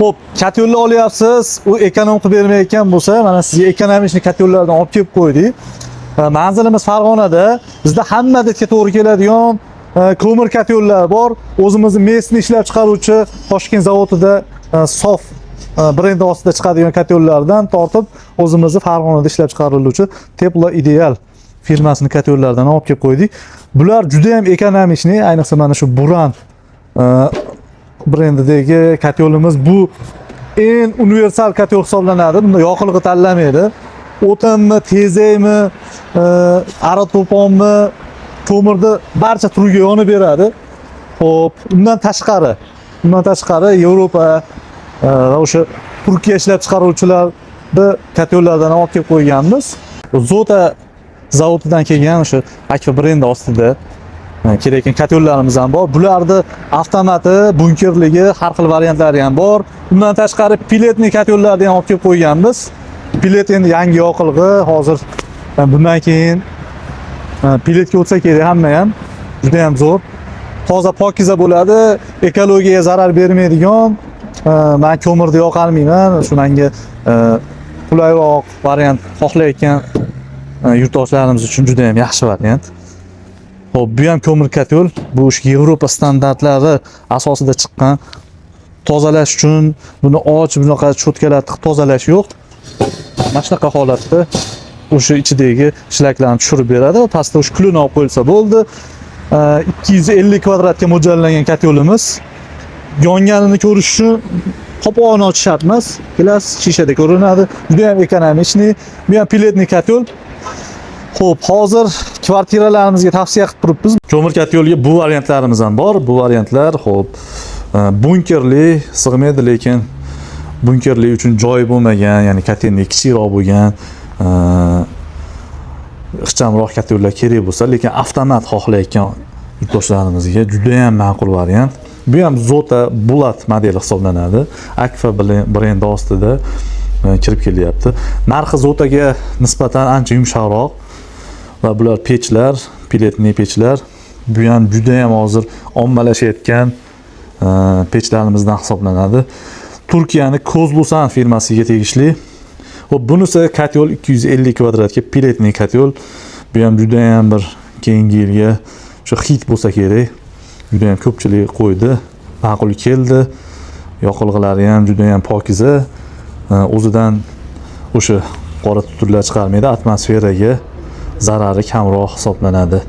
Xo'p, katyolni olyapsiz, u ekonom qilib bermayotgan bo'lsa, mana sizga ekonomishni katyollardan olib kelib qo'ydik. Manzilimiz Farg'onada. Bizda hamma detga to'g'ri keladigan ko'mir katyollar bor. O'zimizning mesni ishlab chiqaruvchi Toshkent zavodida sof brendi ostida chiqadigan katyollardan tortib, o'zimizning Farg'onada ishlab chiqariluvchi Teplo Ideal firmasining katyollardan olib kelib qo'ydik. Bular juda ham ekonomishni, ayniqsa mana shu Buran brendidagi katyolimiz bu eng universal katyol hisoblanadi. Bunda yoqilg'i tanlamaydi. O'tinmi, tezakmi, ari to'ponmi, ko'mirni barcha turiga yonib beradi. Xo'p, undan tashqari Yevropa va o'sha Turkiya ishlab chiqaruvchilarni katyollardan olib kelib qo'yganmiz. Zota zavodidan kelgan o'sha Akfa brendi ostida kerakli katyollarimiz ham bor. Bularni avtomati, bunkerligi, har xil variantlari ham bor. Undan tashqari piletli katyollarni ham olib kelib qo'yganmiz. Pilet endi yangi yoqilg'i, hozir bundan keyin piletga o'tsa kerak hamma ham. Juda ham zo'r. Toza pokiza bo'ladi, ekologiyaga zarar bermaydigan. Men ko'mirni yoqolmayman, shu menga qulayroq variant xohlayotgan yurtdoshlarimiz uchun juda ham yaxshi variant. Xo'p, bu ham ko'mir katyol. Bu Yevropa standartlari asosida chiqqan. Tozalash uchun buni bunaqa cho'tkalar tozalash yo'q. Mana shunaqa holatda o'sha ichidagi shlaklarni tushirib beradi va pastda o'sha kulini olib qo'yilsa bo'ldi. 250 kvadratga mo'ljallangan katyolimiz. Yonganini ko'rish uchun qopqog'ini ochish shart emas. Klass shishada ko'rinadi. Juda ham ekonomishni. Bu ham piletli katyol. Xo'p, hozir kvartiralarimizga tavsiya qilib turibmiz. Ko'mir katyolga bu variantlarimiz ham bor. Bu variantlar, xo'p, bunkerli sig'maydi, lekin bunkerli uchun joy bo'lmagan, ya'ni katyolni kichikroq bo'lgan, ixchamroq katyollar kerak bo'lsa, lekin avtomat xohlayotgan yurtdoshlarimizga juda ham ma'qul variant. Bu ham Zota Bulat modeli hisoblanadi. Akfa brendi ostida kirib kelyapti. Narxi Zotaga nisbatan ancha yumshoqroq va bular pechlar, piletli pechlar. Bu ham juda ham hozir ommalashayotgan pechlarimizdan hisoblanadi. Turkiyaning Kozlusan firmasiga tegishli. Xo'p, bunisi katyol 250 kvadratga piletli katyol. Bu ham juda ham bir keyingi yilga shu hit bo'lsa kerak. Juda ham ko'pchilik qo'ydi, ma'qul keldi. Yoqilg'ilari ham juda ham pokiza. O'zidan o'sha qora tuturlar chiqarmaydi, atmosferaga zarari kamroq hisoblanadi.